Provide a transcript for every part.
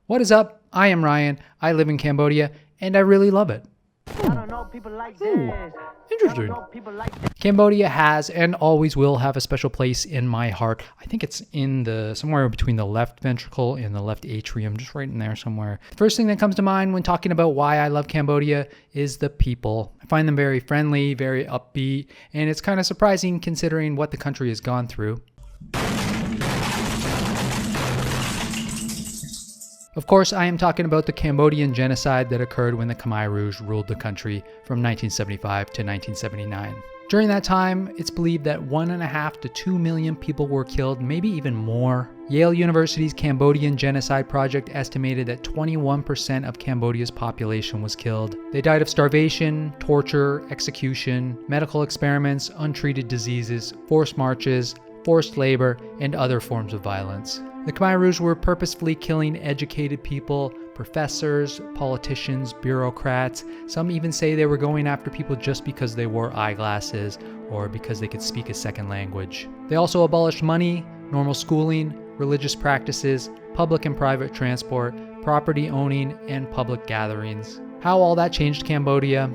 What is up? I am Ryan. I live in Cambodia and I really love it. Interesting. Cambodia has and always will have a special place in my heart. I think it's in somewhere between the left ventricle and the left atrium, just right in there somewhere. The first thing that comes to mind when talking about why I love Cambodia is the people. I find them very friendly, very upbeat, and it's kind of surprising considering what the country has gone through. Of course, I am talking about the Cambodian genocide that occurred when the Khmer Rouge ruled the country from 1975 to 1979. During that time, it's believed that 1.5 to 2 million people were killed, maybe even more. Yale University's Cambodian Genocide Project estimated that 21% of Cambodia's population was killed. They died of starvation, torture, execution, medical experiments, untreated diseases, forced marches, forced labor, and other forms of violence. The Khmer Rouge were purposefully killing educated people, professors, politicians, bureaucrats. Some even say they were going after people just because they wore eyeglasses or because they could speak a second language. They also abolished money, normal schooling, religious practices, public and private transport, property owning, and public gatherings. How all that changed Cambodia?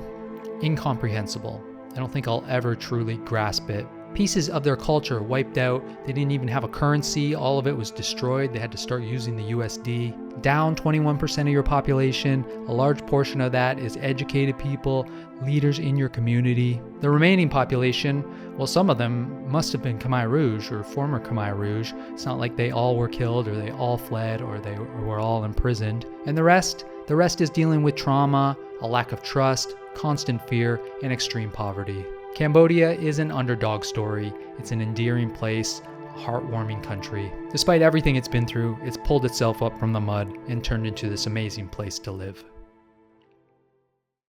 Incomprehensible. I don't think I'll ever truly grasp it. Pieces of their culture wiped out. They didn't even have a currency. All of it was destroyed. They had to start using the USD. Down 21% of your population. A large portion of that is educated people, leaders in your community. The remaining population, well, some of them must have been Khmer Rouge or former Khmer Rouge. It's not like they all were killed or they all fled or they were all imprisoned. And the rest is dealing with trauma, a lack of trust, constant fear, and extreme poverty. Cambodia is an underdog story. It's an endearing place, a heartwarming country. Despite everything it's been through, it's pulled itself up from the mud and turned into this amazing place to live.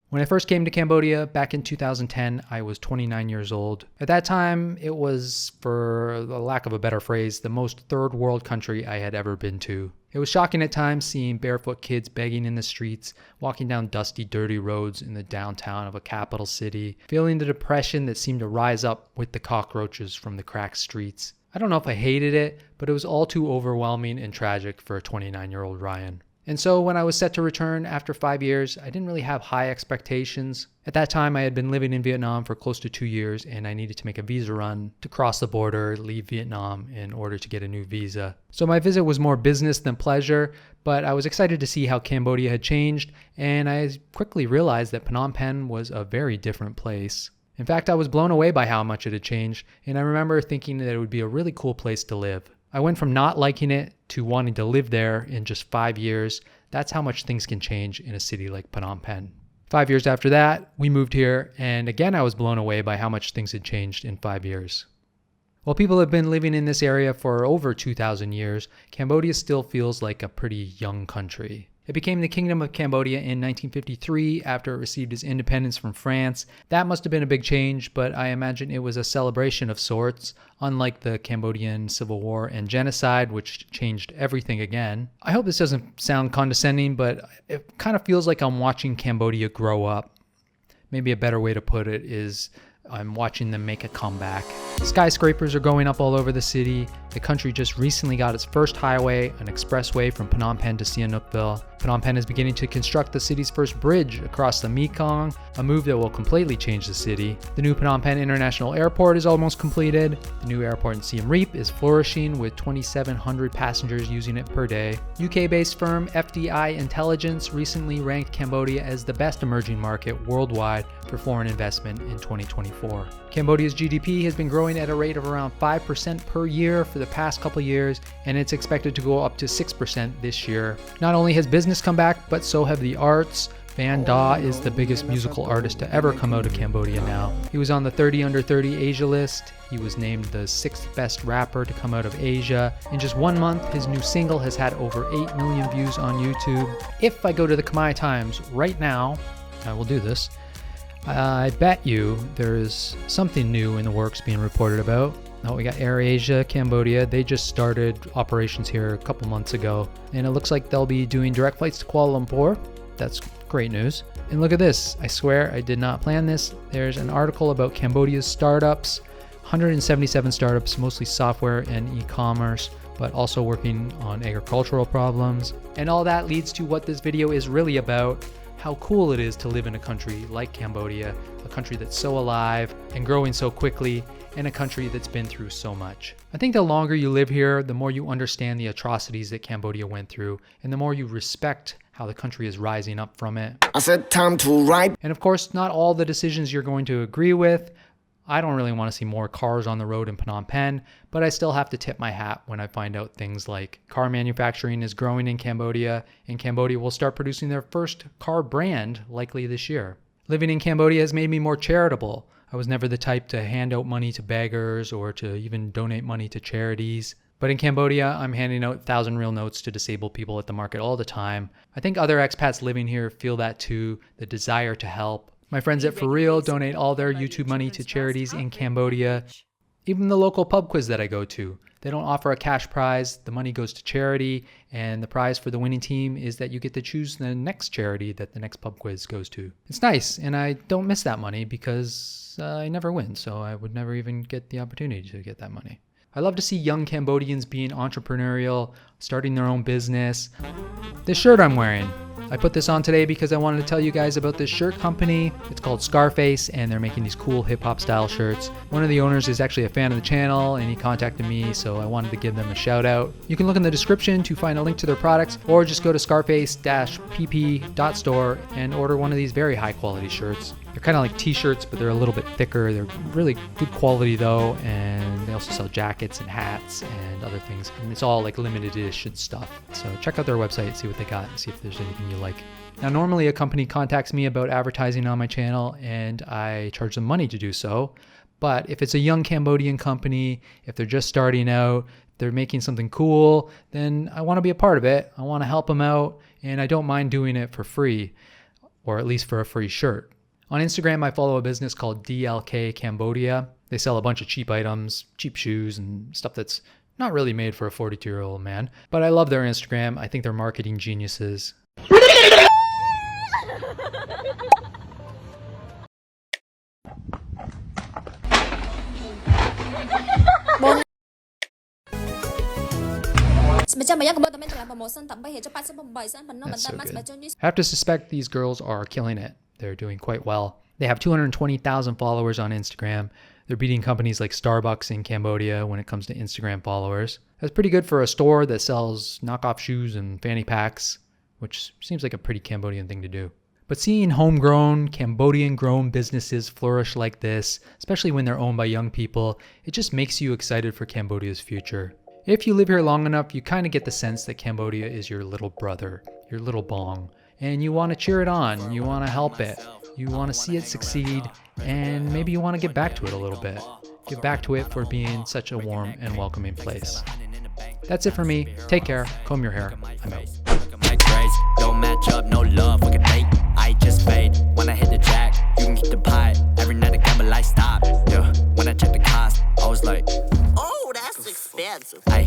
When I first came to Cambodia back in 2010, I was 29 years old. At that time, it was, for the lack of a better phrase, the most third world country I had ever been to. It was shocking at times seeing barefoot kids begging in the streets, walking down dusty, dirty roads in the downtown of a capital city, feeling the depression that seemed to rise up with the cockroaches from the cracked streets. I don't know if I hated it, but it was all too overwhelming and tragic for a 29-year-old Ryan. And so when I was set to return after 5 years, I didn't really have high expectations. At that time, I had been living in Vietnam for close to 2 years, and I needed to make a visa run to cross the border, leave Vietnam in order to get a new visa. So my visit was more business than pleasure, but I was excited to see how Cambodia had changed, and I quickly realized that Phnom Penh was a very different place. In fact, I was blown away by how much it had changed, and I remember thinking that it would be a really cool place to live. I went from not liking it to wanting to live there in just 5 years. That's how much things can change in a city like Phnom Penh. 5 years after that, we moved here, and again I was blown away by how much things had changed in 5 years. While people have been living in this area for over 2,000 years, Cambodia still feels like a pretty young country. It became the Kingdom of Cambodia in 1953 after it received its independence from France. That must have been a big change, but I imagine it was a celebration of sorts, unlike the Cambodian Civil War and genocide, which changed everything again. I hope this doesn't sound condescending, but it kind of feels like I'm watching Cambodia grow up. Maybe a better way to put it is I'm watching them make a comeback. Skyscrapers are going up all over the city. The country just recently got its first highway, an expressway from Phnom Penh to Sihanoukville. Phnom Penh is beginning to construct the city's first bridge across the Mekong, a move that will completely change the city. The new Phnom Penh International Airport is almost completed. The new airport in Siem Reap is flourishing with 2,700 passengers using it per day. UK-based firm FDI Intelligence recently ranked Cambodia as the best emerging market worldwide for foreign investment in 2024. Cambodia's GDP has been growing at a rate of around 5% per year for the past couple years, and it's expected to go up to 6% this year. Not only has business come back, but so have the arts. Van Da is the biggest musical artist to ever come out of Cambodia now. He was on the 30 Under 30 Asia list. He was named the 6th best rapper to come out of Asia. In just 1 month, his new single has had over 8 million views on YouTube. If I go to the Khmer Times right now, I will do this, I bet you there is something new in the works being reported about. Now we got AirAsia Cambodia. They just started operations here a couple months ago, and it looks like they'll be doing direct flights to Kuala Lumpur. That's great news. And look at this. I swear I did not plan this. There's an article about Cambodia's startups. 177 startups, mostly software and e-commerce, but also working on agricultural problems. And all that leads to what this video is really about: how cool it is to live in a country like Cambodia, a country that's so alive and growing so quickly, and a country that's been through so much. I think the longer you live here, the more you understand the atrocities that Cambodia went through, and the more you respect how the country is rising up from it. I said time to ride. And of course, not all the decisions you're going to agree with. I don't really want to see more cars on the road in Phnom Penh, but I still have to tip my hat when I find out things like car manufacturing is growing in Cambodia, and Cambodia will start producing their first car brand likely this year. Living in Cambodia has made me more charitable. I was never the type to hand out money to beggars or to even donate money to charities. But in Cambodia, I'm handing out 1,000 real notes to disabled people at the market all the time. I think other expats living here feel that too, the desire to help. My friends at For Real donate all their YouTube money to charities in Cambodia. Even the local pub quiz that I go to, they don't offer a cash prize. The money goes to charity, and the prize for the winning team is that you get to choose the next charity that the next pub quiz goes to. It's nice, and I don't miss that money because I never win, so I would never even get the opportunity to get that money. I love to see young Cambodians being entrepreneurial, starting their own business. This shirt I'm wearing, I put this on today because I wanted to tell you guys about this shirt company. It's called Scarface, and they're making these cool hip-hop style shirts. One of the owners is actually a fan of the channel, and he contacted me, so I wanted to give them a shout out. You can look in the description to find a link to their products, or just go to scarface-pp.store and order one of these very high quality shirts. They're kind of like t-shirts, but they're a little bit thicker. They're really good quality though, and they also sell jackets and hats and other things. And it's all like limited edition stuff. So check out their website, see what they got, and see if there's anything you like. Now, normally a company contacts me about advertising on my channel, and I charge them money to do so. But if it's a young Cambodian company, if they're just starting out, they're making something cool, then I want to be a part of it. I want to help them out, and I don't mind doing it for free, or at least for a free shirt. On Instagram, I follow a business called DLK Cambodia. They sell a bunch of cheap items, cheap shoes, and stuff that's not really made for a 42-year-old man. But I love their Instagram. I think they're marketing geniuses. That's so good. I have to suspect these girls are killing it. They're doing quite well. They have 220,000 followers on Instagram. They're beating companies like Starbucks in Cambodia when it comes to Instagram followers. That's pretty good for a store that sells knockoff shoes and fanny packs, which seems like a pretty Cambodian thing to do. But seeing homegrown, Cambodian-grown businesses flourish like this, especially when they're owned by young people, it just makes you excited for Cambodia's future. If you live here long enough, you kind of get the sense that Cambodia is your little brother, your little bong. And you want to cheer it on, you want to help it, you want to see it succeed, and maybe you want to get back to it a little bit. Give back to it for being such a warm and welcoming place. That's it for me. Take care, comb your hair, I'm out. Don't match up, no love, I just fade when I hit the jack.